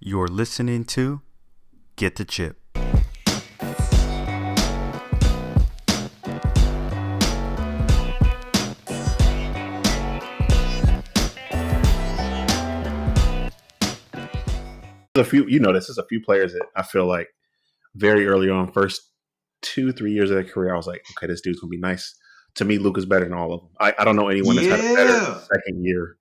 You're listening to Get the Chip. There's a few players that I feel like very early on, first 2-3 years of their career, I was like, okay, this dude's gonna be nice. To me, Luka's better than all of them. I don't know anyone that's had a better second year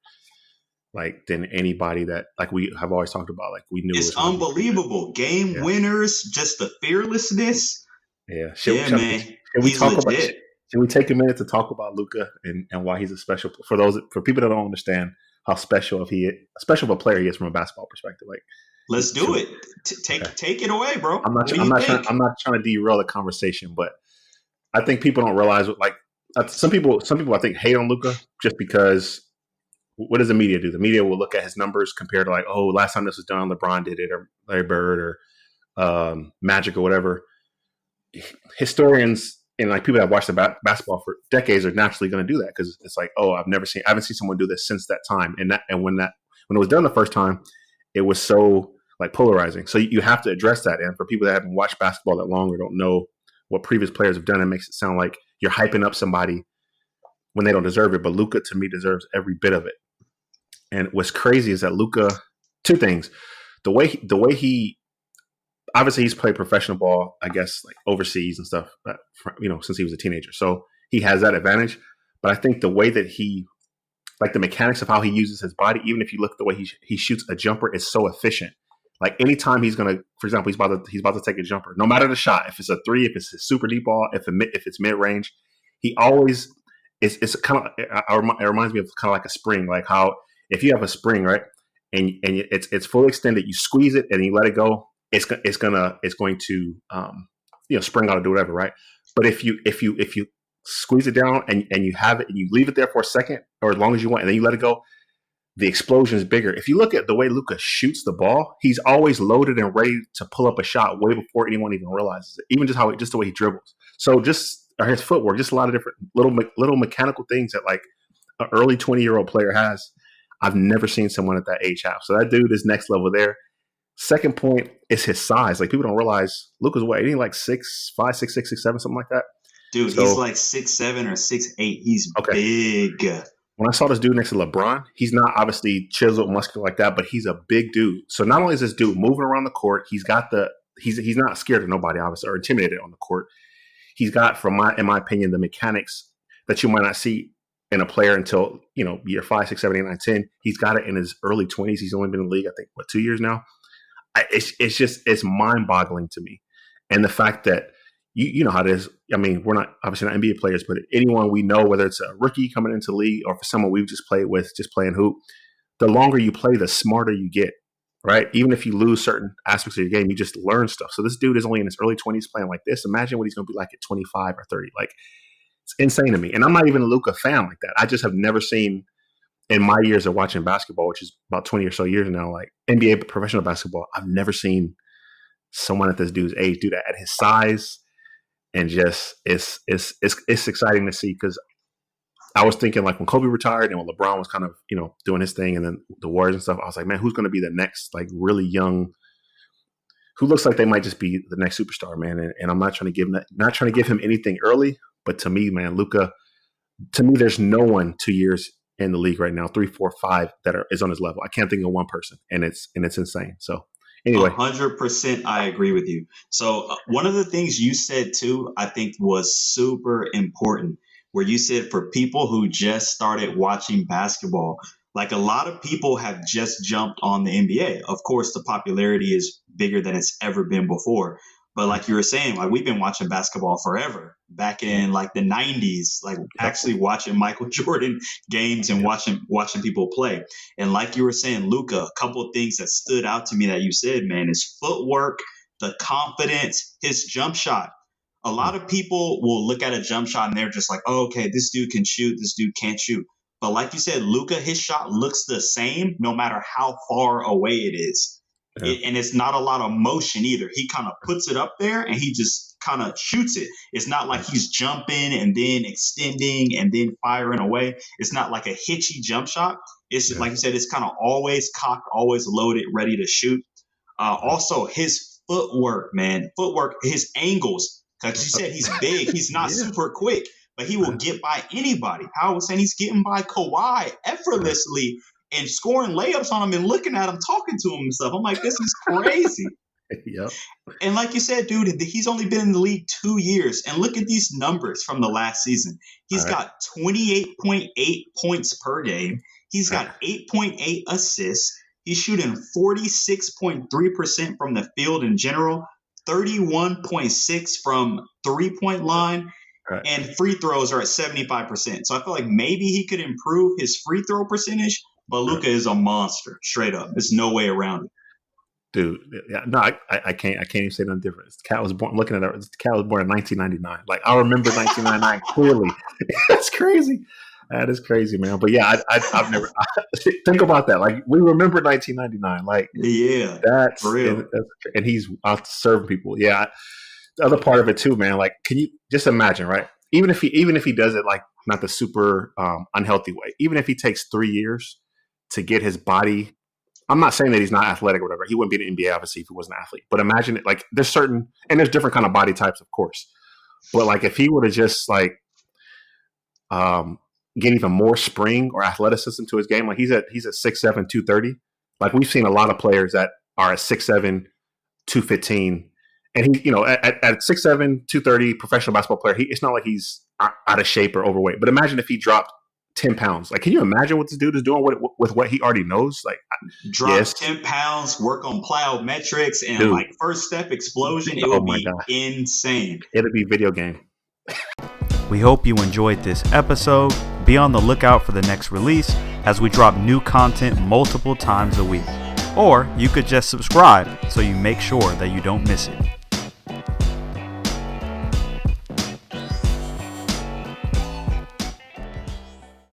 than anybody that we have always talked about. Like we knew it's unbelievable. Game winners, just the fearlessness. Yeah, man. Should we take a minute to talk about Luka and why he's a special for people that don't understand how special of a player he is from a basketball perspective? Like, let's do it. Take it away, bro. I'm not trying to derail the conversation, but I think people don't realize some people I think hate on Luka just because. What does the media do? The media will look at his numbers compared to last time this was done, LeBron did it, or Larry Bird, or Magic, or whatever. Historians and people that have watched the basketball for decades are naturally going to do that because it's like, I haven't seen someone do this since that time. And when it was done the first time, it was so polarizing. So you have to address that. And for people that haven't watched basketball that long or don't know what previous players have done, it makes it sound like you're hyping up somebody when they don't deserve it. But Luka, to me, deserves every bit of it. And what's crazy is that Luka, two things: the way he obviously he's played professional ball, I guess, overseas and stuff, since he was a teenager. So he has that advantage. But I think the way that he, the mechanics of how he uses his body, even if you look at the way he shoots a jumper, is so efficient. Anytime he's gonna, for example, he's about to take a jumper, no matter the shot, if it's a three, if it's a super deep ball, if it's mid range, he always it's kind of it reminds me of kind of like a spring, like how. If you have a spring, right, and it's fully extended, you squeeze it and you let it go, it's going to spring out or do whatever, right? But if you squeeze it down and you have it and you leave it there for a second or as long as you want, and then you let it go, the explosion is bigger. If you look at the way Luka shoots the ball, he's always loaded and ready to pull up a shot way before anyone even realizes it. Even just the way he dribbles. So his footwork, just a lot of different little mechanical things that an early 20-year-old player has. I've never seen someone at that age have. So that dude is next level there. Second point is his size. People don't realize Luka's what? Ain't he 6'5", 6'6", 6'7", something like that? Dude, he's 6'7" or 6'8". He's big. When I saw this dude next to LeBron, he's not obviously chiseled, muscular like that, but he's a big dude. So not only is this dude moving around the court, he's not scared of nobody, obviously, or intimidated on the court. He's got, in my opinion, the mechanics that you might not see in a player until, year 5, 6, 7, 8, 9, 10. He's got it in his early 20s. He's only been in the league, I think, 2 years now? It's mind-boggling to me. And the fact that, you know how it is. I mean, we're not, obviously not NBA players, but anyone we know, whether it's a rookie coming into the league or for someone we've just played with, just playing hoop, the longer you play, the smarter you get, right? Even if you lose certain aspects of your game, you just learn stuff. So this dude is only in his early 20s playing like this. Imagine what he's going to be like at 25 or 30. It's insane to me. And I'm not even a Luka fan like that. I just have never seen in my years of watching basketball, which is about 20 or so years now, NBA professional basketball, I've never seen someone at this dude's age do that at his size. And just it's exciting to see because I was thinking when Kobe retired and when LeBron was kind of, doing his thing and then the Warriors and stuff, I was like, man, who's going to be the next really young who looks like they might just be the next superstar, man. And I'm not trying to give him anything early. But to me, man, Luka, there's no one 2 years in the league right now, 3, 4, 5 that is on his level. I can't think of one person, and it's insane. So anyway, 100%, I agree with you. So one of the things you said too, I think was super important, where you said for people who just started watching basketball, a lot of people have just jumped on the NBA. Of course, the popularity is bigger than it's ever been before. But like you were saying, we've been watching basketball forever. Back in the 90s, actually watching Michael Jordan games and watching people play. And like you were saying, Luka, a couple of things that stood out to me that you said, man, is footwork, the confidence, his jump shot. A lot of people will look at a jump shot and they're just like, oh, okay, this dude can shoot, this dude can't shoot. But like you said, Luka, his shot looks the same no matter how far away it is. Yeah. And it's not a lot of motion either. He kind of puts it up there and he just kind of shoots it. It's not like he's jumping and then extending and then firing away. It's not like a hitchy jump shot. It's like you said, it's kind of always cocked, always loaded, ready to shoot. Also, his footwork, man. Footwork, his angles. Because you said he's big. He's not super quick, but he will get by anybody. How I was saying, he's getting by Kawhi effortlessly and scoring layups on him and looking at him, talking to him and stuff. I'm like, this is crazy. Yep. And like you said, dude, he's only been in the league 2 years. And look at these numbers from the last season. He's got 28.8 points per game. He's got 8.8 assists. He's shooting 46.3% from the field in general, 31.6 from three-point line, and free throws are at 75%. So I feel like maybe he could improve his free throw percentage, but Luka is a monster, straight up. There's no way around it. Dude, no, I can't even say nothing different. This cat was born. I'm looking at her. This cat was born in 1999. Like, I remember 1999 clearly. That's crazy. That is crazy, man. But yeah, I've never think about that. Like, we remember 1999. Like, yeah, that's real. And he's out serving people. Yeah, the other part of it too, man. Like, can you just imagine, right? Even if he does it like not the super unhealthy way. Even if he takes 3 years to get his body. I'm not saying that he's not athletic or whatever. He wouldn't be in the NBA, obviously, if he wasn't an athlete. But imagine it, like, there's different kind of body types, of course. But like, if he were to just like get even more spring or athleticism to his game, like he's at 6'7", 230. Like, we've seen a lot of players that are at 6'7", 215, and he, at 6'7", 230, professional basketball player. It's not like he's out of shape or overweight. But imagine if he dropped 10 pounds. Like, can you imagine what this dude is doing with what he already knows? Like, drop 10 pounds, work on plyometrics, and like first step explosion. It would be insane. It'll be video game. We hope you enjoyed this episode. Be on the lookout for the next release as we drop new content multiple times a week. Or you could just subscribe so you make sure that you don't miss it.